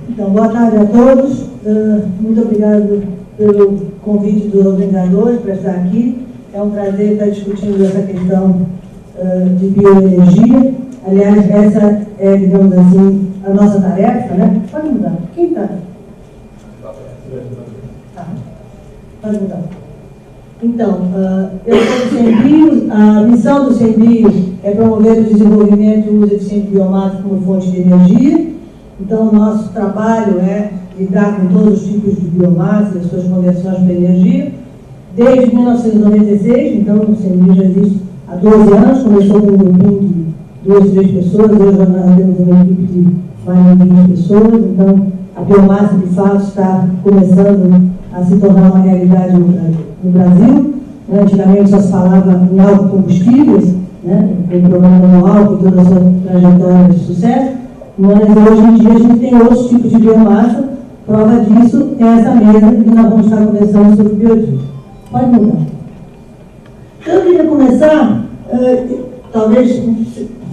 Então, boa tarde a todos. Muito obrigado pelo convite dos organizadores para estar aqui. É um prazer estar discutindo essa questão de bioenergia. Aliás, essa é, digamos assim, a nossa tarefa, né? Pode mudar. Quem está? Pode mudar. Então, eu sou do CEMBio. A missão do CEMBio é promover o desenvolvimento e o uso eficiente de biomassa como fonte de energia. Então, o nosso trabalho é lidar com todos os tipos de biomassa e as suas conversões para energia. Desde 1996, então, o CEMBio já existe há 12 anos, começou com um grupinho de 2, 3 pessoas, hoje nós temos uma equipe de mais de 20 pessoas, então a biomassa, de fato, está começando a se tornar uma realidade no Brasil. Antigamente só se falava em autocombustíveis, né, o programa no álcool, toda a sua trajetória de sucesso, mas hoje em dia a gente tem outros tipos de biomassa. Prova disso é essa mesa que nós vamos estar conversando sobre biodiesel. Pode mudar. Então, eu queria começar, talvez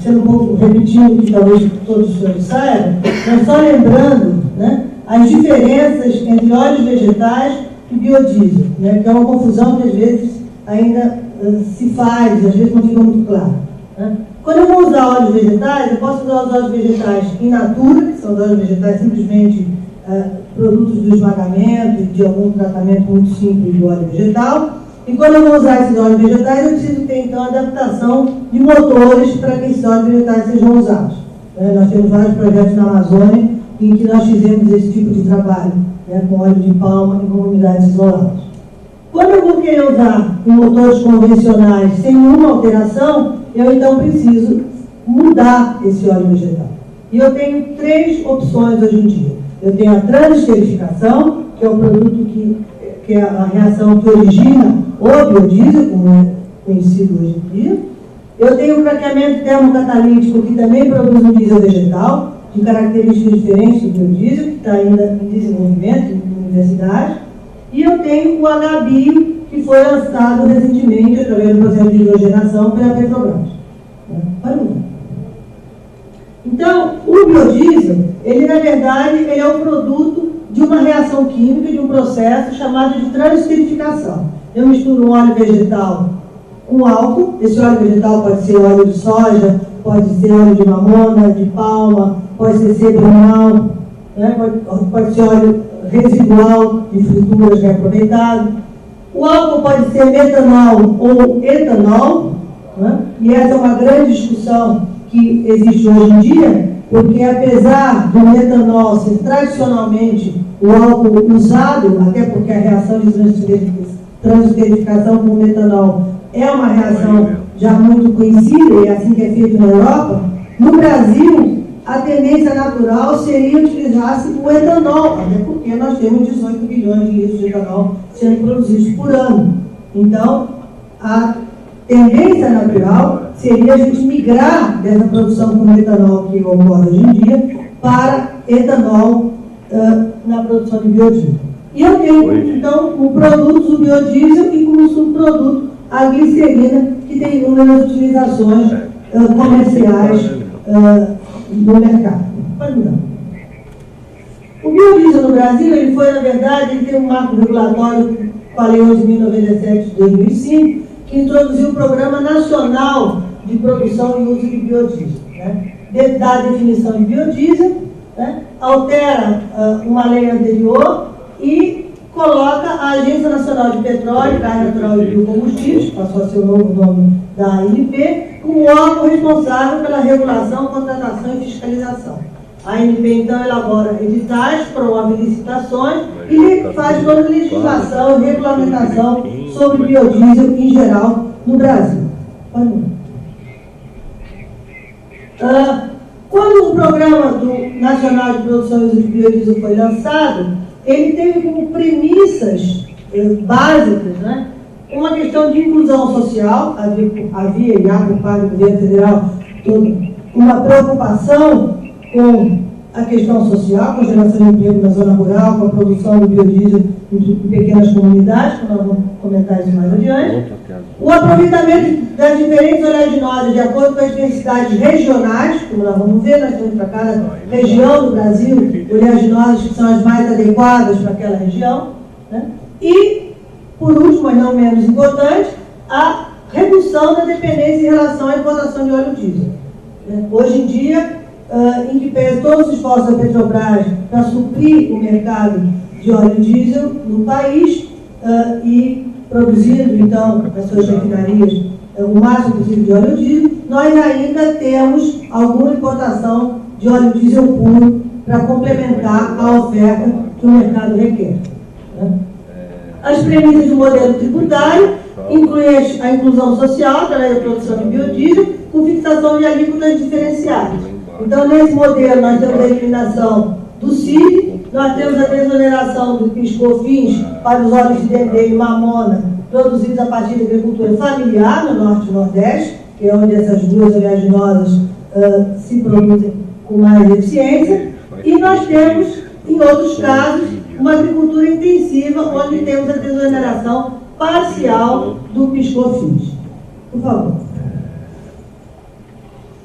sendo um pouco repetindo, que talvez todos os senhores saibam, mas só lembrando, né, as diferenças entre óleos vegetais e biodiesel, né, que é uma confusão que às vezes ainda se faz, às vezes não fica muito claro. Né? Quando eu vou usar óleos vegetais, eu posso usar os óleos vegetais in natura, que são óleos vegetais simplesmente produtos do esmagamento e de algum tratamento muito simples do óleo vegetal. E quando eu vou usar esses óleos vegetais, eu preciso ter, então, adaptação de motores para que esses óleos vegetais sejam usados. Nós temos vários projetos na Amazônia em que nós fizemos esse tipo de trabalho, né, com óleo de palma em comunidades isoladas. Quando eu vou querer usar em motores convencionais sem nenhuma alteração, eu, então, preciso mudar esse óleo vegetal. E eu tenho 3 opções hoje em dia. Eu tenho a transesterificação, que é o produto que é a reação que origina o biodiesel, como é conhecido hoje em dia. Eu tenho o craqueamento termocatalítico, que também produz um diesel vegetal, de características diferentes do biodiesel, que está ainda em desenvolvimento em universidades. E eu tenho o HBio, que foi lançado recentemente, através do processo de hidrogenação, pela Petrobras. Pode mudar. Então, o biodiesel, ele na verdade, ele é o produto de uma reação química, de um processo chamado de transesterificação. Eu misturo um óleo vegetal com álcool. Esse óleo vegetal pode ser óleo de soja, pode ser óleo de mamona, de palma, pode ser cereal, né? Pode ser óleo residual de frituras reaproveitado. O álcool pode ser metanol ou etanol, né? E essa é uma grande discussão que existe hoje em dia, porque apesar do metanol ser tradicionalmente o álcool usado, até porque a reação de transesterificação com o metanol é uma reação já muito conhecida, e é assim que é feito na Europa, no Brasil, a tendência natural seria utilizar-se o etanol, até porque nós temos 18 bilhões de litros de etanol sendo produzidos por ano. Então, a tendência natural seria a gente migrar dessa produção com etanol que ocorre hoje em dia para etanol na produção de biodiesel. E eu tenho, então, o produto do biodiesel e como subproduto a glicerina, que tem inúmeras utilizações comerciais no mercado. Pode mudar. O biodiesel no Brasil, ele foi, na verdade, ele tem um marco regulatório com a Lei 11.097 de 2005, que introduziu o Programa Nacional de Produção e Uso de Biodiesel, né? Dá a definição de biodiesel, né? Altera uma lei anterior e coloca a Agência Nacional de Petróleo, Gás Natural e Biocombustíveis, passou a ser o novo nome da ANP, como órgão responsável pela regulação, contratação e fiscalização. A ANP, então, elabora editais, promove licitações e faz toda a legislação e regulamentação sobre biodiesel em geral no Brasil. Quando o Programa Nacional de Produção e Uso de Biodiesel foi lançado, ele teve como premissas básicas, né, uma questão de inclusão social. Havia e há por parte do governo federal uma preocupação com a questão social, com a geração de emprego na zona rural, com a produção do biodiesel em pequenas comunidades, que nós vamos comentar isso mais adiante. O aproveitamento das diferentes oleaginosas de acordo com as diversidades regionais, como nós vamos ver, nós temos para cada região do Brasil oleaginosas que são as mais adequadas para aquela região, né? E, por último, mas não menos importante, a redução da dependência em relação à importação de óleo diesel. Hoje em dia, em que pese todos os esforços da Petrobras para suprir o mercado de óleo diesel no país e produzindo, então, nas suas refinarias o máximo possível de óleo diesel, nós ainda temos alguma importação de óleo diesel puro para complementar a oferta que o mercado requer. As premissas do modelo tributário incluem a inclusão social através da produção de biodiesel com fixação de alíquotas diferenciadas. Então, nesse modelo, nós temos a eliminação do CID, nós temos a desoneração do PIS/COFINS para os óleos de dendê e mamona produzidos a partir da agricultura familiar no Norte e Nordeste, que é onde essas duas oleaginosas se produzem com mais eficiência, e nós temos, em outros casos, uma agricultura intensiva, onde temos a desoneração parcial do PIS/COFINS. Por favor.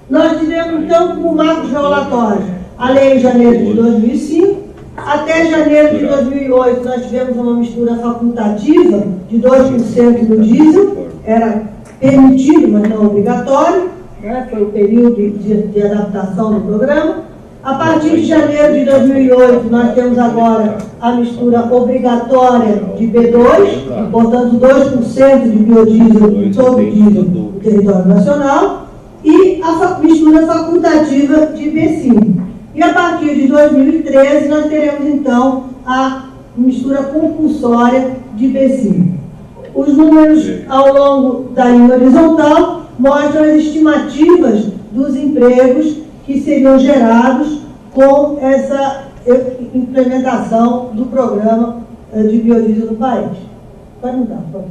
Nós tivemos, então, como marcos regulatórios, a lei em janeiro de 2005, até janeiro de 2008 nós tivemos uma mistura facultativa de 2% do diesel, era permitido, mas não obrigatório, né? Foi o período de adaptação do programa. A partir de janeiro de 2008 nós temos agora a mistura obrigatória de B2, portanto 2% de biodiesel em todo o diesel do território nacional, e a mistura facultativa de B5. E a partir de 2013 nós teremos então a mistura compulsória de B5. Os números ao longo da linha horizontal mostram as estimativas dos empregos que seriam gerados com essa implementação do programa de biodiesel no país. Pode mudar, por favor.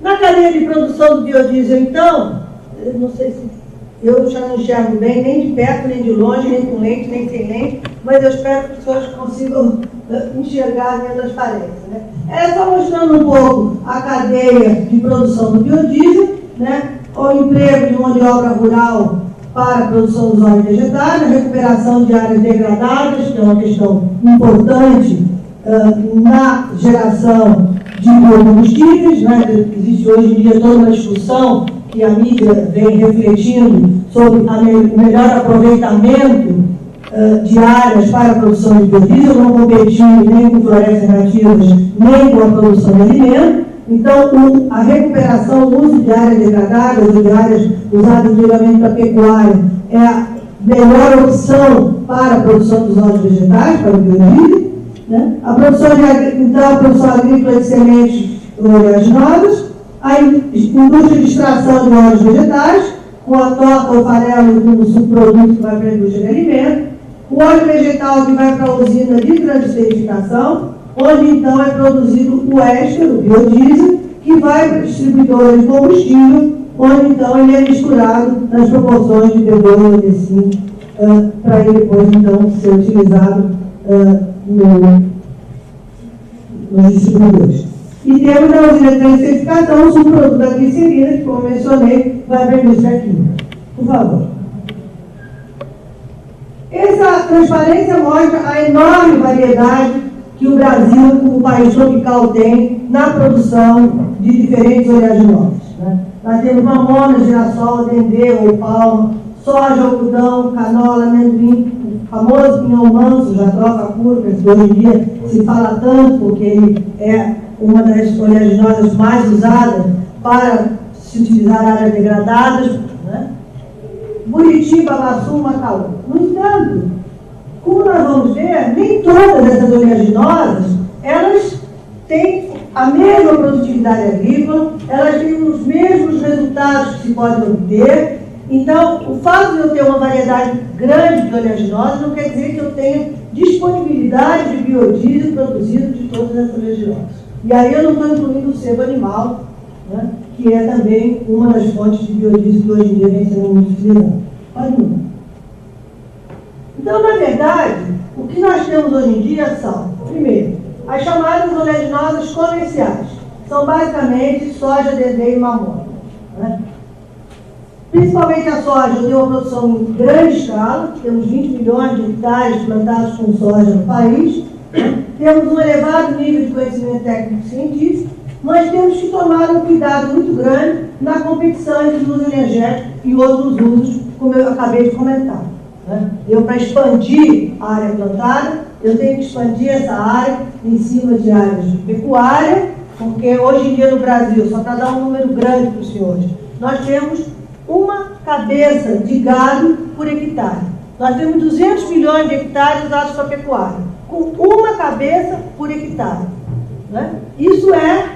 Na cadeia de produção do biodiesel, então, eu não sei se eu já não enxergo bem, nem de perto, nem de longe, nem com lente, nem sem lente, mas eu espero que os senhores consigam enxergar a minha transparência, né? É só mostrando um pouco a cadeia de produção do biodiesel, né? O emprego de mão de obra rural para a produção dos óleos vegetais, a recuperação de áreas degradadas, que é uma questão importante na geração de biocombustíveis, né? Existe hoje em dia toda uma discussão que a mídia vem refletindo sobre o melhor aproveitamento de áreas para a produção de biodiesel, não competindo nem com florestas nativas, nem com a produção de alimento. Então, a recuperação, o uso de áreas degradadas, de áreas usadas diretamente para a pecuária, é a melhor opção para a produção dos óleos vegetais, para o biodiesel, né? A produção agrícola de sementes oleaginosas, a indústria de extração de óleos vegetais, com a torta ou farelo como subproduto que vai para a indústria de alimento, o óleo vegetal que vai para a usina de transesterificação, onde então é produzido o éster, o biodiesel, que vai para a distribuidora de combustível, onde então ele é misturado nas proporções de B2 e B5, para ele depois então ser utilizado nos distribuidores. E temos a usina de transesterificação, o subproduto da glicerina, que, como mencionei, vai para a indústria química. Por favor. Essa transparência mostra a enorme variedade que o Brasil, como país tropical, tem na produção de diferentes oleaginosas, né? Nós temos mamona, girassol, dendê ou palma, soja, algodão, canola, amendoim, o famoso pinhão manso, jatropha púrpura, que hoje em dia se fala tanto, porque ele é uma das oleaginosas mais usadas para se utilizar áreas degradadas, né? Buriti, babaçu, macaú. No entanto, como nós vamos ver, nem todas essas oleaginosas, elas têm a mesma produtividade agrícola, elas têm os mesmos resultados que se podem obter. Então, o fato de eu ter uma variedade grande de oleaginosas não quer dizer que eu tenha disponibilidade de biodiesel produzido de todas essas oleaginosas. E aí eu não estou incluindo o sebo animal, né, que é também uma das fontes de biodiesel que hoje em dia vem sendo muito utilizada. Pode mudar. Então, na verdade, o que nós temos hoje em dia são, primeiro, as chamadas oleaginosas comerciais. São basicamente soja, dendê e mamona, né? Principalmente a soja tem uma produção em grande escala, temos 20 milhões de hectares plantados com soja no país, né? Temos um elevado nível de conhecimento técnico-científico, mas temos que tomar um cuidado muito grande na competição entre o uso energético e outros usos, como eu acabei de comentar, né? Para expandir a área plantada, eu tenho que expandir essa área em cima de áreas de pecuária, porque hoje em dia no Brasil, só para dar um número grande para os senhores, nós temos uma cabeça de gado por hectare. Nós temos 200 milhões de hectares usados para pecuária, com uma cabeça por hectare, né? Isso é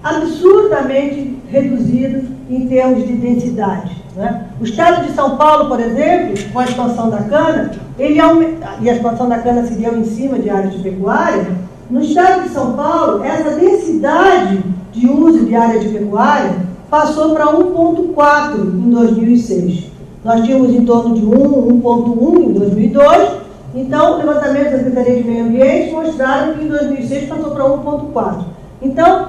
absurdamente reduzido em termos de densidade, né? O estado de São Paulo, por exemplo, com a expansão da cana, e a expansão da cana se deu em cima de áreas de pecuária. No estado de São Paulo, essa densidade de uso de área de pecuária passou para 1,4 em 2006. Nós tínhamos em torno de 1,1 em 2002. Então, o levantamento da Secretaria de Meio Ambiente mostraram que em 2006 passou para 1,4. Então,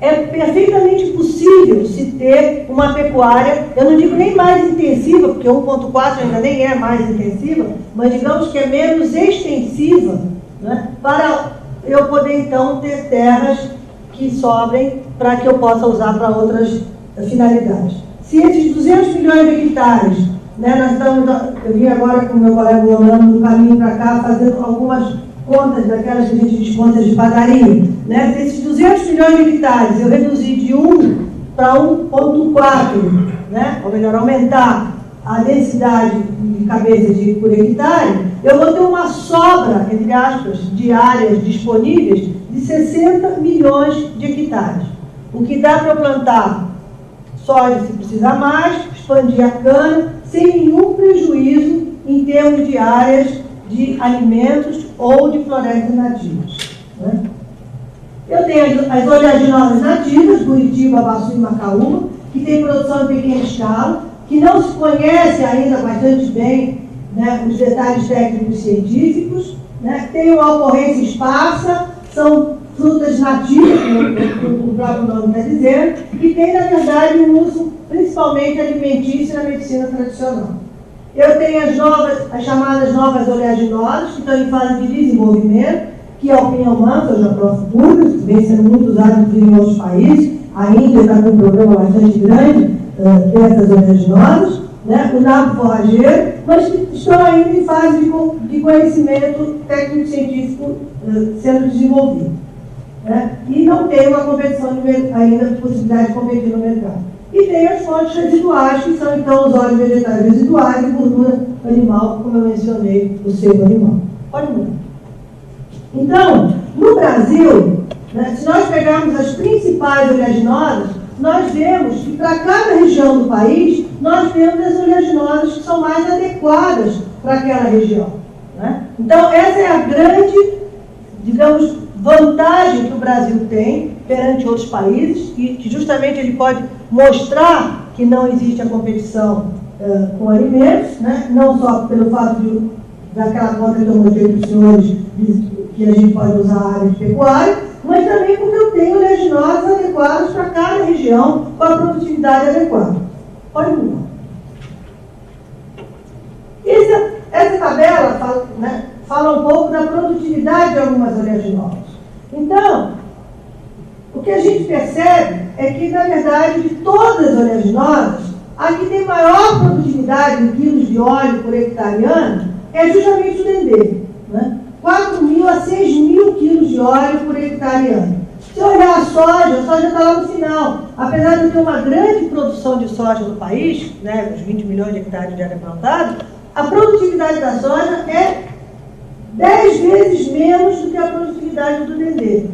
é perfeitamente possível se ter uma pecuária, eu não digo nem mais intensiva, porque 1,4 ainda nem é mais intensiva, mas digamos que é menos extensiva, né, para eu poder então ter terras que sobrem para que eu possa usar para outras finalidades. Se esses 200 milhões de hectares, né, eu vim agora com o meu colega Orlando no caminho para cá, fazendo algumas contas daquelas que a gente diz contas de padaria, né? Se esses 200 milhões de hectares eu reduzir de 1 para 1,4, né, ou melhor, aumentar a densidade de cabeças por hectare, eu vou ter uma sobra, entre aspas, de áreas disponíveis de 60 milhões de hectares. O que dá para eu plantar soja se precisar mais, expandir a cana, sem nenhum prejuízo em termos de áreas de alimentos ou de florestas nativas, né? Eu tenho as oleaginosas nativas, Buritiba, Baçu e Macaúba, que tem produção em pequena escala, que não se conhece ainda bastante bem, né, os detalhes técnicos e científicos, né? Tem uma ocorrência esparsa, são frutas nativas, como o próprio nome está dizendo, e tem, na verdade, um uso principalmente alimentício na medicina tradicional. Eu tenho as chamadas novas oleaginosas, que estão em fase de desenvolvimento, que é o pinhão-manto, hoje a Profurga, que vem sendo muito usado em outros países. A Índia está com um programa bastante grande dessas oleaginosas, né? O nabo forrageiro, mas que estão ainda em fase de conhecimento técnico-científico sendo desenvolvido, né? E não tem uma competição ainda, possibilidade de competir no mercado. E tem as fontes residuais, que são então os óleos vegetais residuais e gordura animal, como eu mencionei, o sebo animal. Pode mudar. Então, no Brasil, né, se nós pegarmos as principais oleaginosas, nós vemos que para cada região do país, nós temos as oleaginosas que são mais adequadas para aquela região, né? Então, essa é a grande, digamos, vantagem que o Brasil tem perante outros países, que justamente ele pode mostrar que não existe a competição com alimentos, né? Não só pelo fato daquela conta que eu mostrei para os senhores, que a gente pode usar a área de pecuária, mas também porque eu tenho oleaginosas adequadas para cada região, com a produtividade adequada. Pode mudar. Essa tabela fala, né, fala um pouco da produtividade de algumas oleaginosas. Então, o que a gente percebe é que, na verdade, de todas as oleaginosas, a que tem maior produtividade em quilos de óleo por hectare ano é justamente o dendê, né? 4.000 a 6.000 quilos de óleo por hectare ano. Se olhar a soja está lá no final. Apesar de ter uma grande produção de soja no país, né, os 20 milhões de hectares de área plantada, a produtividade da soja é 10 vezes menos do que a produtividade do dendê,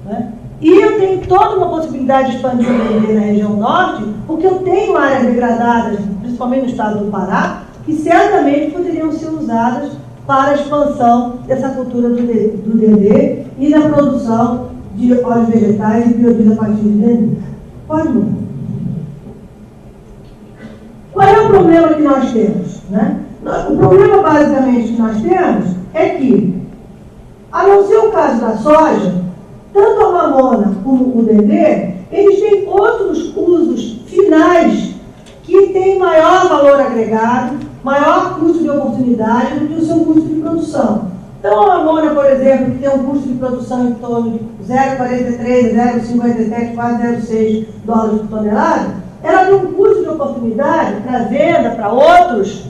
né? E eu tenho toda uma possibilidade de expandir o dendê na região norte, porque eu tenho áreas degradadas, principalmente no estado do Pará, que certamente poderiam ser usadas para a expansão dessa cultura do dendê e da produção de óleos vegetais e biodiesel a partir de dendê. Pode mudar. Qual é o problema que nós temos, né? O problema, basicamente, que nós temos é que, a não ser o caso da soja, tanto a mamona como o dendê, eles têm outros usos finais que têm maior valor agregado, maior custo de oportunidade do que o seu custo de produção. Então, a mamona, por exemplo, que tem um custo de produção em torno de 0,43, 0,57, quase 0,6 dólares por tonelada, ela tem um custo de oportunidade para venda para outros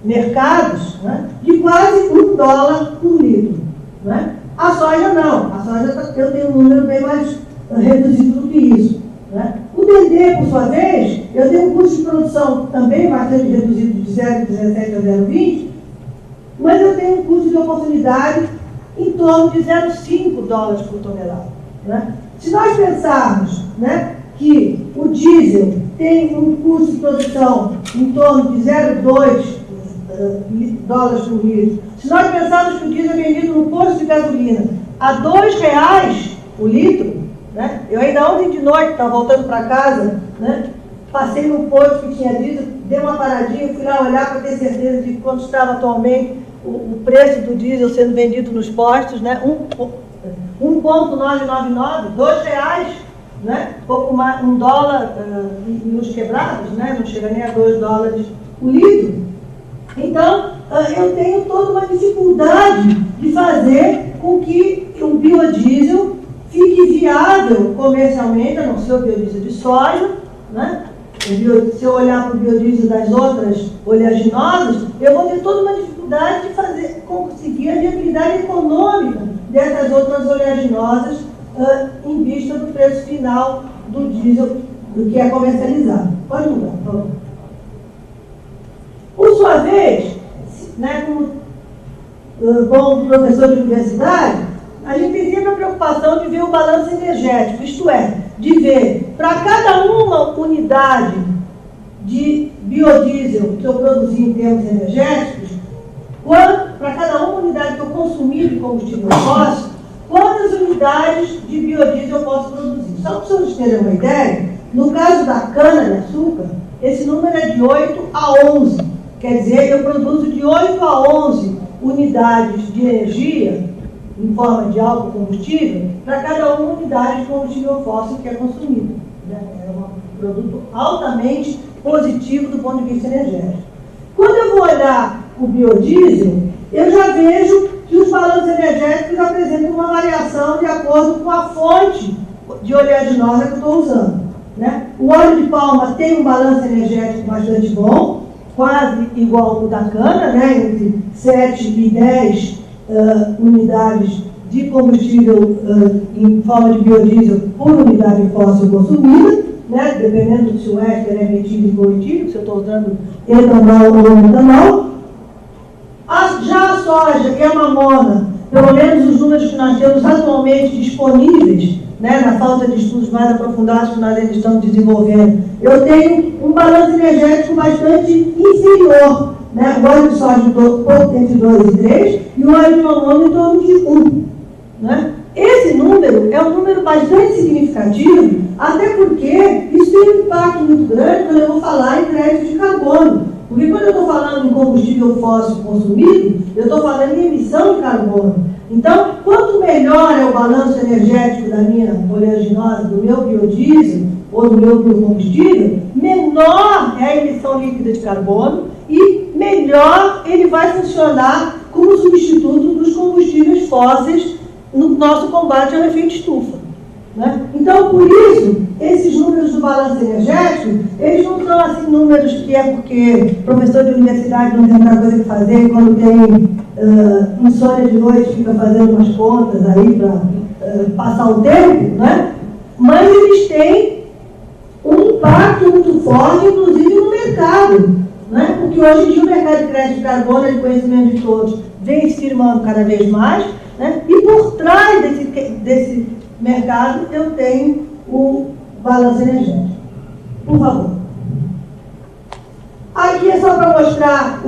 mercados, né, de quase $1 por litro. Né? A soja não. A soja eu tenho um número bem mais reduzido do que isso. Né? O dendê, por sua vez, eu tenho um custo de produção também bastante reduzido de 0,17 a 0,20, mas eu tenho um custo de oportunidade em torno de 0,5 dólares por tonelada. Né? Se nós pensarmos, né, que o diesel tem um custo de produção em torno de 0,2 dólares por litro, se nós pensarmos que o diesel é vendido no posto de gasolina a R$2 o litro, né? Eu ainda ontem de noite, estava voltando para casa, né? Passei num posto que tinha diesel, dei uma paradinha, fui lá olhar para ter certeza de quanto estava atualmente o preço do diesel sendo vendido nos postos, né? 1,999, R$2, né? Pouco mais, $1 nos quebrados, né? Não chega nem a $2 o litro. Então, eu tenho toda uma dificuldade de fazer com que o biodiesel fique viável comercialmente, a não ser o biodiesel de soja, né? Se eu olhar para o biodiesel das outras oleaginosas, eu vou ter toda uma dificuldade de conseguir a viabilidade econômica dessas outras oleaginosas em vista do preço final do diesel do que é comercializado. Pode mudar, por favor. Por sua vez, né, como bom professor de universidade, a gente tem sempre a preocupação de ver o balanço energético, isto é, de ver para cada uma unidade de biodiesel que eu produzi em termos energéticos, para cada uma unidade que eu consumi de combustível fóssil, quantas unidades de biodiesel eu posso produzir. Só para vocês terem uma ideia, no caso da cana-de-açúcar, esse número é de 8 a 11. Quer dizer, eu produzo de 8 a 11 unidades de energia em forma de autocombustível para cada uma unidade de combustível fóssil que é consumido. Né? É um produto altamente positivo do ponto de vista energético. Quando eu vou olhar o biodiesel, eu já vejo que os balanços energéticos apresentam uma variação de acordo com a fonte de oleaginosa que eu estou usando. Né? O óleo de palma tem um balanço energético bastante bom, quase igual ao da cana, né? Entre 7 e 10 unidades de combustível em forma de biodiesel por unidade fóssil consumida, né? Dependendo se o éster é metílico ou etílico, se eu estou usando etanol ou metanol. Já a soja e a mamona, pelo menos os números que nós temos atualmente disponíveis, né, na falta de estudos mais aprofundados que nós ainda estamos desenvolvendo, eu tenho um balanço energético bastante inferior. Né? O óleo de soja pouco entre 2 e 3 e o óleo de mamona em torno de 1. Né? Esse número é um número bastante significativo, até porque isso tem um impacto muito grande quando eu vou falar em crédito de carbono. Porque quando eu estou falando em combustível fóssil consumido, eu estou falando em emissão de carbono. Então, quanto melhor é o balanço energético da minha oleaginosa, do meu biodiesel ou do meu biocombustível, menor é a emissão líquida de carbono e melhor ele vai funcionar como substituto dos combustíveis fósseis no nosso combate ao efeito estufa. Né? Então, por isso, esses números do balanço energético, eles não são assim números que é porque professor de universidade não tem outra coisa que fazer, quando tem insônia de noite, fica fazendo umas contas aí para passar o tempo, né? Mas eles têm um impacto muito forte, inclusive no mercado, né? Porque hoje em dia o mercado de crédito de carbono é de conhecimento de todos, vem se firmando cada vez mais, né? E por trás desse mercado eu tenho o balanço energético. Por favor. Aqui é só para mostrar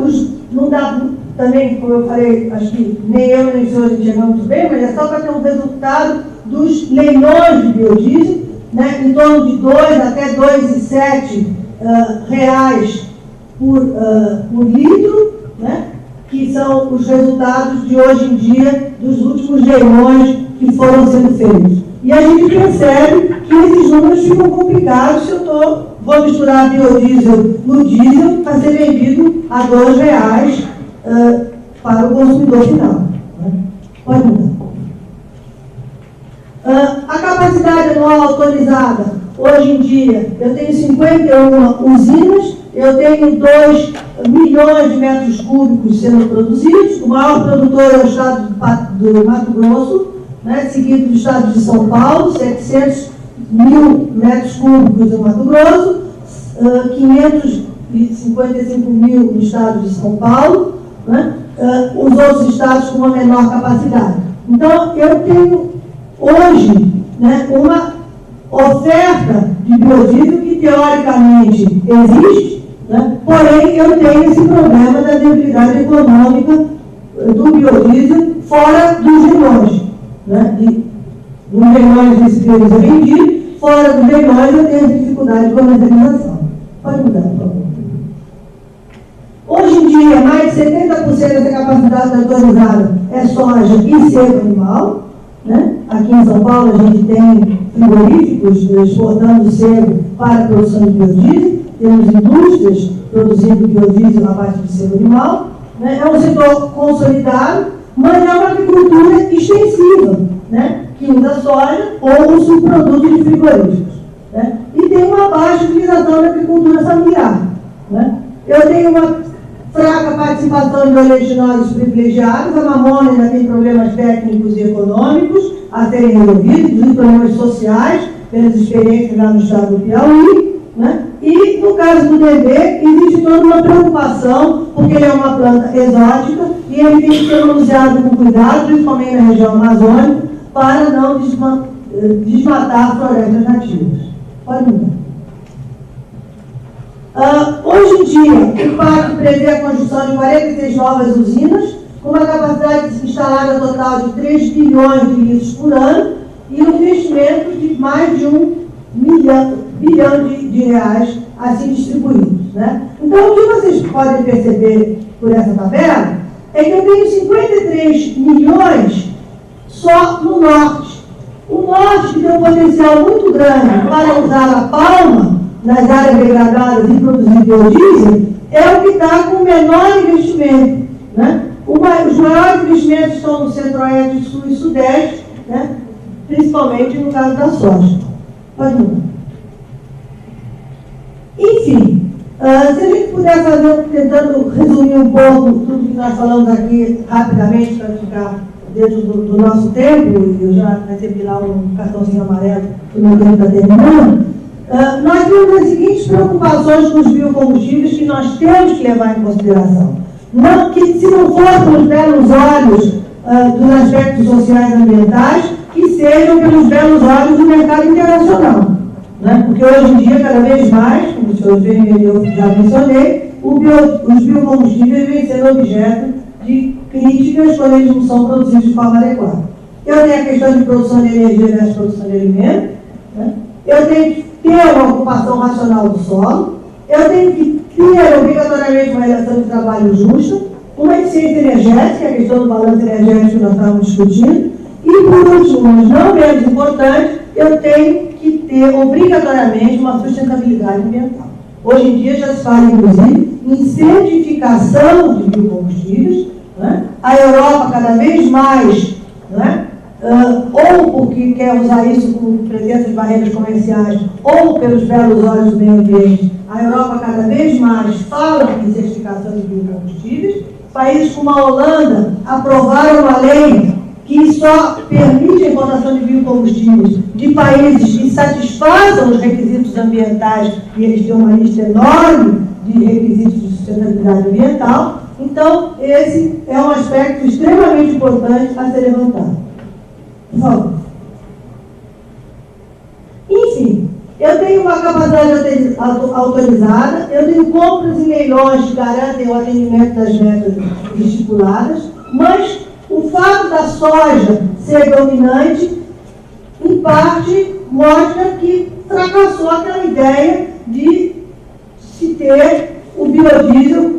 não dá também, como eu falei, acho que nem eu nem os senhores enxergam muito bem, mas é só para ter um resultado dos leilões de biodiesel, né, em torno de 2 até 2,7 reais por litro, né, que são os resultados de hoje em dia dos últimos leilões que foram sendo feitos. E a gente percebe que esses números ficam complicados se eu vou misturar biodiesel no diesel para ser vendido a R$ 2 para o consumidor final. Né? Pode mudar. A capacidade anual autorizada, hoje em dia, eu tenho 51 usinas, eu tenho 2 milhões de metros cúbicos sendo produzidos, o maior produtor é o estado do Mato Grosso, né, seguido do estado de São Paulo, 700 mil metros cúbicos no Mato Grosso, 555 mil no estado de São Paulo, né, os outros estados com uma menor capacidade. Então, eu tenho hoje, né, uma oferta de biodiesel que teoricamente existe, né, porém eu tenho esse problema da viabilidade econômica do biodiesel fora dos leilões. Né, nos leilões desse período eu vendi, fora dos leilões eu tenho dificuldade de comercialização. Pode mudar, por favor. Hoje em dia, mais de 70% da capacidade autorizada é soja e seco animal. Né? Aqui em São Paulo, a gente tem frigoríficos exportando sebo para a produção de biodiesel, temos indústrias produzindo biodiesel a partir de sebo animal. Né? É um setor consolidado, mas é uma agricultura extensiva, né? Que usa soja ou o subproduto de frigoríficos. Né? E tem uma baixa utilização da agricultura familiar. Né? Eu tenho uma fraca participação de oleaginosos privilegiados, a mamona ainda tem problemas técnicos e econômicos a serem resolvidos, e problemas sociais, pelas experiências lá no estado do Piauí. Né? E, no caso do bebê, existe toda uma preocupação, porque ele é uma planta exótica e ele tem que ser manuseado com cuidado, principalmente na região amazônica, para não desmatar florestas nativas. Pode mudar. Hoje em dia, o PAC prevê a construção de 46 novas usinas, com uma capacidade instalada total de 3 bilhões de litros por ano e um investimento de mais de 1 bilhão de reais assim distribuídos. Né? Então, o que vocês podem perceber por essa tabela é que eu tenho 53 milhões só no norte. O norte, que tem um potencial muito grande para usar a palma nas áreas degradadas e produzir biodiesel, é o que está com o menor investimento. Né? Os maiores investimentos estão no centro-oeste, sul e sudeste, né? Principalmente no caso da soja. Pode mudar. Enfim, se a gente puder fazer, tentando resumir um pouco tudo que nós falamos aqui rapidamente, para ficar dentro do nosso tempo, eu já recebi lá um cartãozinho amarelo, que o meu tempo está terminando, nós temos as seguintes preocupações com os biocombustíveis que nós temos que levar em consideração. Não, que se não for pelos belos olhos dos aspectos sociais e ambientais, que sejam pelos belos olhos do mercado internacional. Né? Porque hoje em dia, cada vez mais, como o senhor Vermelho eu já mencionei, os biocombustíveis vêm sendo objeto de críticas quando eles não são produzidos de forma adequada. Eu tenho a questão de produção de energia versus produção de alimento. Né? Eu tenho que ter uma ocupação racional do solo. Eu tenho que ter obrigatoriamente uma relação de trabalho justa, uma eficiência energética, a questão do balanço energético que nós estávamos discutindo. E, por último, mas não menos importante, eu tenho que ter obrigatoriamente uma sustentabilidade ambiental. Hoje em dia já se fala, inclusive, em certificação de biocombustíveis. Né? A Europa, cada vez mais, né? Ou porque quer usar isso com presença de barreiras comerciais, ou pelos belos olhos do meio ambiente, a Europa cada vez mais fala em certificação de biocombustíveis. Países como a Holanda aprovaram uma lei que só permite a importação de biocombustíveis de países que satisfaçam os requisitos ambientais, e eles têm uma lista enorme de requisitos de sustentabilidade ambiental. Então, esse é um aspecto extremamente importante a ser levantado. Por favor. Enfim, eu tenho uma capacidade autorizada, eu tenho compras e leilões que garantem o atendimento das metas estipuladas, mas o fato da soja ser dominante, em parte, mostra que fracassou aquela ideia de se ter o biodiesel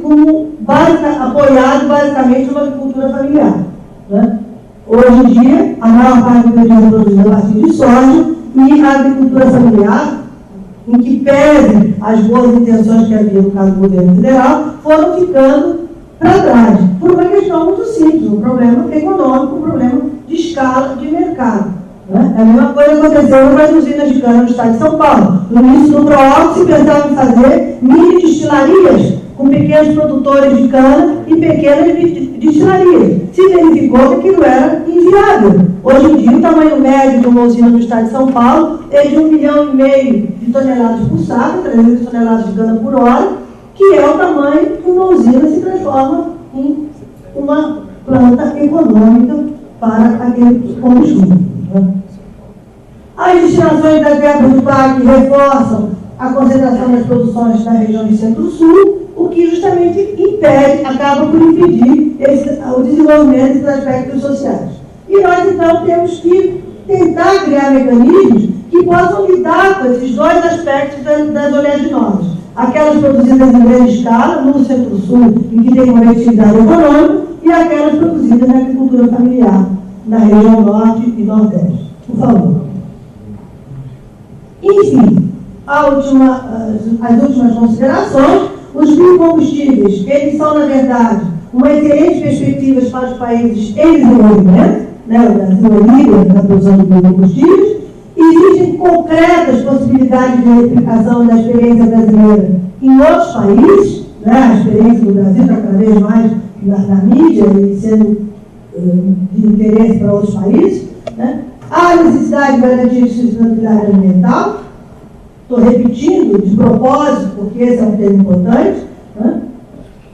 apoiado basicamente numa agricultura familiar. Né? Hoje em dia, a maior parte do biodiesel é produzida a partir de soja, e a agricultura familiar, em que pese as boas intenções que havia no caso do governo federal, foram ficando para trás, por uma questão muito simples, um problema econômico, um problema de escala de mercado. Né? A mesma coisa aconteceu nas usinas de cana no estado de São Paulo. No início do PROALCO se pensava em fazer mini destilarias com pequenos produtores de cana e pequenas destilarias. Se verificou que aquilo era inviável. Hoje em dia, o tamanho médio de uma usina no estado de São Paulo é de 1,5 milhão de toneladas por saco, 300 toneladas de cana por hora, que é o tamanho que uma usina se transforma em uma planta econômica para aquele combustível. As destinações das verbas do PAC reforçam a concentração das produções na região de Centro-Sul, o que justamente impede, acaba por impedir o desenvolvimento desses aspectos sociais. E nós, então, temos que tentar criar mecanismos que possam lidar com esses dois aspectos das oleaginosas. Aquelas produzidas em grande escala, no Centro-Sul, em que tem uma atividade econômica, e aquelas produzidas na agricultura familiar, na região Norte e Nordeste. Por favor. Enfim, as últimas considerações. Os biocombustíveis, eles são, na verdade, uma excelente perspectiva para os países em desenvolvimento, né? O Brasil é líder na produção de biocombustíveis. Existem concretas possibilidades de replicação da experiência brasileira em outros países, né? A experiência do Brasil está cada vez mais na mídia e sendo de interesse para outros países, né? Há necessidade de garantir a sustentabilidade ambiental. Estou repetindo de propósito, porque esse é um tema importante, né?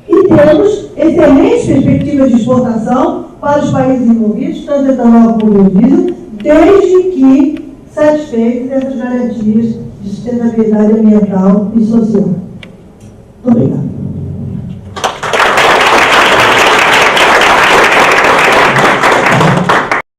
E temos excelentes perspectivas de exportação para os países envolvidos, tanto etanol como biodiesel, desde que satisfeitos essas garantias de sustentabilidade ambiental e social. Muito obrigada.